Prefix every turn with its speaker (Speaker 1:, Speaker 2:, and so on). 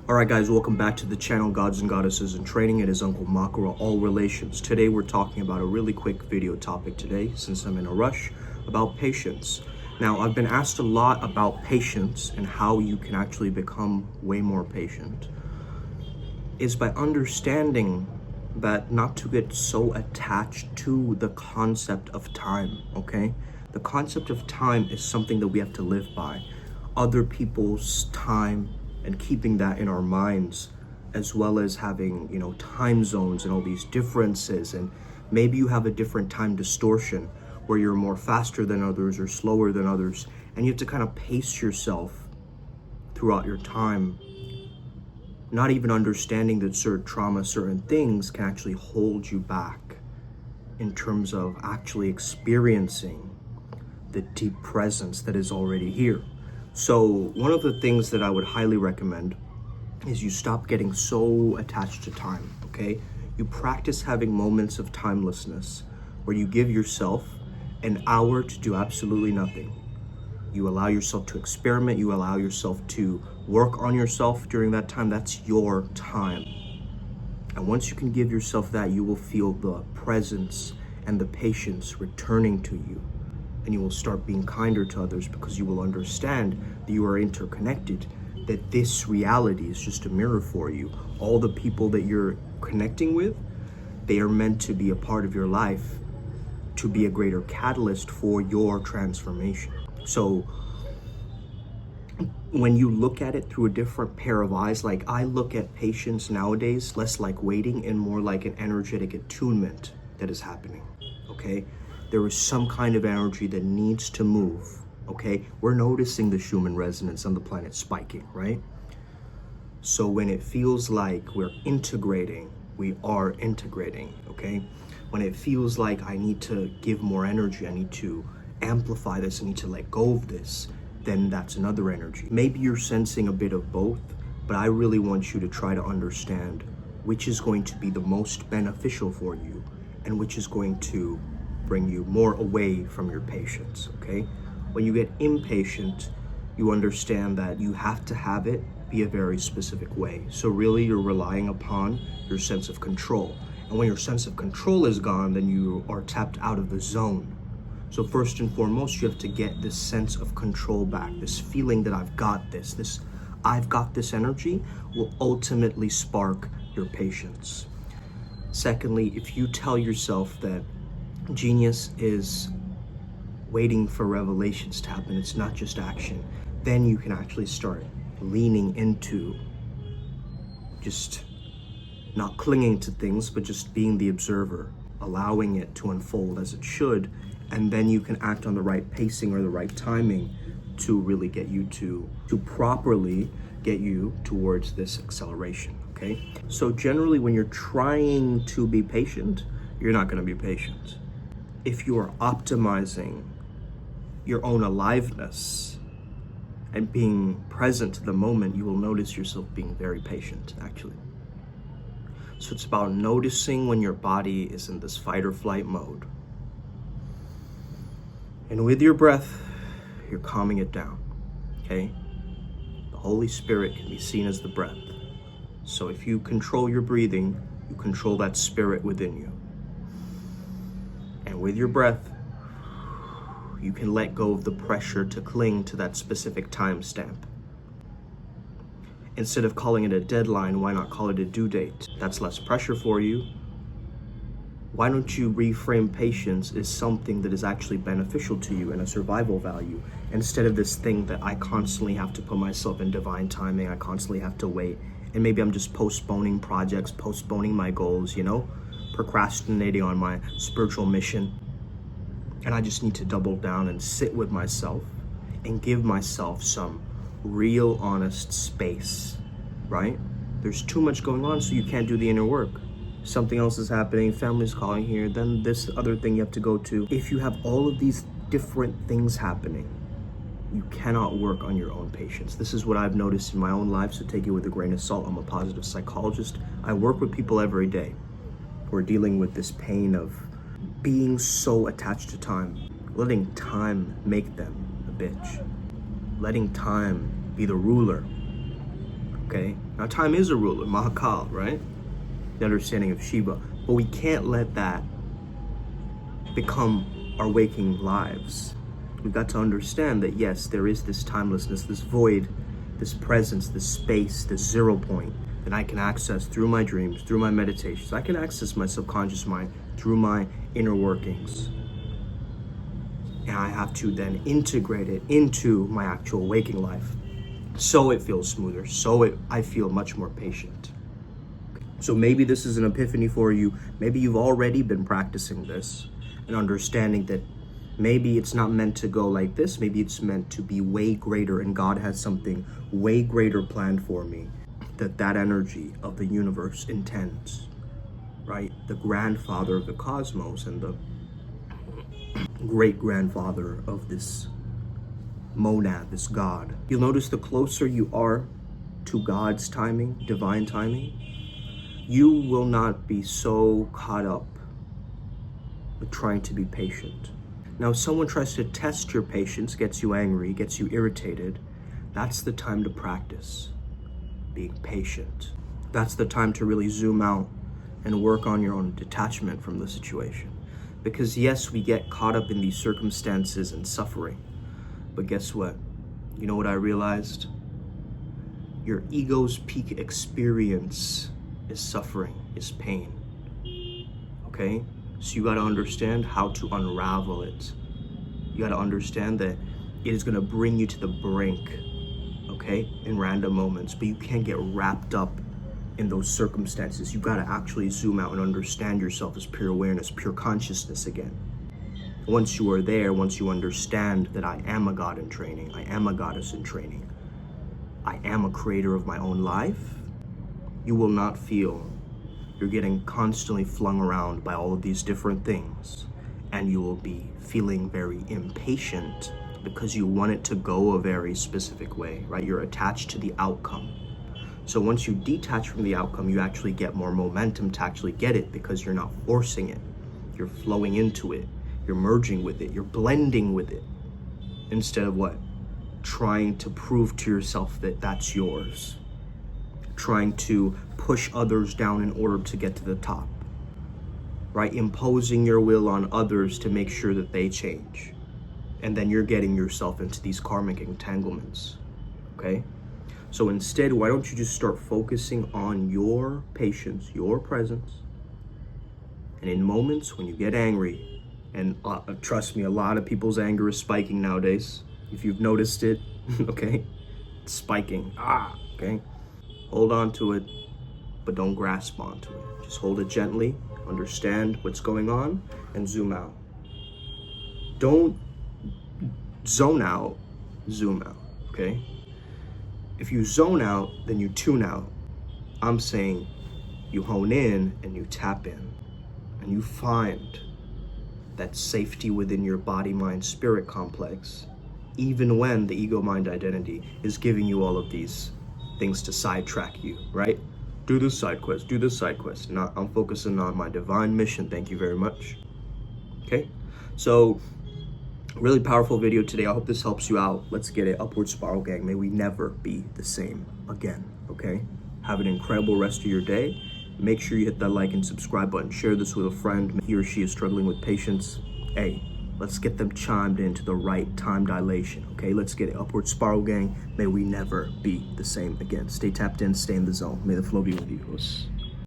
Speaker 1: Alright guys, welcome back to the channel Gods and Goddesses in Training. It is Uncle Makara, All Relations. Today we're talking about a really quick video topic today, since I'm in a rush, about patience. Now, I've been asked a lot about patience and how you can actually become way more patient. Is by understanding that not to get so attached to the concept of time, okay? The concept of time is something that we have to live by. Other people's time, and keeping that in our minds, as well as having, time zones and all these differences. And maybe you have a different time distortion where you're more faster than others or slower than others. And you have to kind of pace yourself throughout your time, not even understanding that certain trauma, certain things can actually hold you back in terms of actually experiencing the deep presence that is already here. So one of the things that I would highly recommend is you stop getting so attached to time, okay? You practice having moments of timelessness where you give yourself an hour to do absolutely nothing. You allow yourself to experiment, you allow yourself to work on yourself during that time. That's your time. And once you can give yourself that, you will feel the presence and the patience returning to you. And you will start being kinder to others because you will understand that you are interconnected, that this reality is just a mirror for you. All the people that you're connecting with, they are meant to be a part of your life, to be a greater catalyst for your transformation. So when you look at it through a different pair of eyes, like I look at patience nowadays, less like waiting and more like an energetic attunement that is happening, okay? There is some kind of energy that needs to move, okay? We're noticing the Schumann resonance on the planet spiking, right? So when it feels like we're integrating, we are integrating, okay? When it feels like I need to give more energy, I need to amplify this, I need to let go of this, then that's another energy. Maybe you're sensing a bit of both, but I really want you to try to understand which is going to be the most beneficial for you and which is going to bring you more away from your patience, okay? When you get impatient, you understand that you have to have it be a very specific way. So really you're relying upon your sense of control. And when your sense of control is gone, then you are tapped out of the zone. So first and foremost, you have to get this sense of control back, this feeling that I've got this I've got this energy will ultimately spark your patience. Secondly, if you tell yourself that genius is waiting for revelations to happen, it's not just action, then you can actually start leaning into just not clinging to things, but just being the observer, allowing it to unfold as it should, and then you can act on the right pacing or the right timing to really get you to properly get you towards this acceleration, okay? So generally when you're trying to be patient, you're not going to be patient. If you are optimizing your own aliveness and being present to the moment, you will notice yourself being very patient, actually. So it's about noticing when your body is in this fight or flight mode. And with your breath, you're calming it down, okay? The Holy Spirit can be seen as the breath. So if you control your breathing, you control that spirit within you. And with your breath, you can let go of the pressure to cling to that specific timestamp. Instead of calling it a deadline, why not call it a due date? That's less pressure for you. Why don't you reframe patience as something that is actually beneficial to you and a survival value, instead of this thing that I constantly have to put myself in divine timing, I constantly have to wait, and maybe I'm just postponing projects, postponing my goals, procrastinating on my spiritual mission. And I just need to double down and sit with myself and give myself some real honest space, right? There's too much going on, so you can't do the inner work. Something else is happening, family's calling here, then this other thing you have to go to. If you have all of these different things happening, you cannot work on your own patience. This is what I've noticed in my own life, so take it with a grain of salt. I'm a positive psychologist. I work with people every day who are dealing with this pain of being so attached to time, letting time make them a bitch, letting time be the ruler, okay? Now, time is a ruler, Mahakal, right? The understanding of Shiva. But we can't let that become our waking lives. We've got to understand that, yes, there is this timelessness, this void, this presence, this space, this 0 point that I can access through my dreams, through my meditations. I can access my subconscious mind through my inner workings. And I have to then integrate it into my actual waking life, so it feels smoother, so I feel much more patient. So maybe this is an epiphany for you. Maybe you've already been practicing this and understanding that maybe it's not meant to go like this. Maybe it's meant to be way greater, and God has something way greater planned for me that energy of the universe intends, right? The grandfather of the cosmos and the great-grandfather of this monad, this God. You'll notice the closer you are to God's timing, divine timing, you will not be so caught up with trying to be patient. Now, if someone tries to test your patience, gets you angry, gets you irritated, that's the time to practice being patient. That's the time to really zoom out and work on your own detachment from the situation. Because yes, we get caught up in these circumstances and suffering, but guess what? You know what I realized? Your ego's peak experience is suffering, is pain, okay? So you gotta understand how to unravel it. You gotta understand that it is gonna bring you to the brink, okay, in random moments, but you can't get wrapped up in those circumstances. You gotta actually zoom out and understand yourself as pure awareness, pure consciousness again. Once you are there, once you understand that I am a God in training, I am a goddess in training, I am a creator of my own life, you will not feel you're getting constantly flung around by all of these different things, and you will be feeling very impatient because you want it to go a very specific way, right? You're attached to the outcome. So once you detach from the outcome, you actually get more momentum to actually get it, because you're not forcing it. You're flowing into it. You're merging with it. You're blending with it. Instead of what? Trying to prove to yourself that that's yours. Trying to push others down in order to get to the top. Right? Imposing your will on others to make sure that they change. And then you're getting yourself into these karmic entanglements. Okay? So instead, why don't you just start focusing on your patience, your presence, and in moments when you get angry, and trust me, a lot of people's anger is spiking nowadays. If you've noticed it, okay, it's spiking. Okay, hold on to it, but don't grasp onto it. Just hold it gently, understand what's going on, and zoom out. Don't zone out, zoom out, okay? If you zone out, then you tune out. I'm saying you hone in and you tap in, and you find that safety within your body, mind, spirit complex, even when the ego, mind, identity is giving you all of these things to sidetrack you, right? Do this side quest, do this side quest. Not, I'm focusing on my divine mission. Thank you very much. Okay, so really powerful video today. I hope this helps you out. Let's get it. Upward Spiral Gang. May we never be the same again, okay? Have an incredible rest of your day. Make sure you hit that like and subscribe button. Share this with a friend. He or she is struggling with patience. Hey, let's get them chimed into the right time dilation, okay? Let's get it. Upward Spiral Gang. May we never be the same again. Stay tapped in, stay in the zone. May the flow be with you.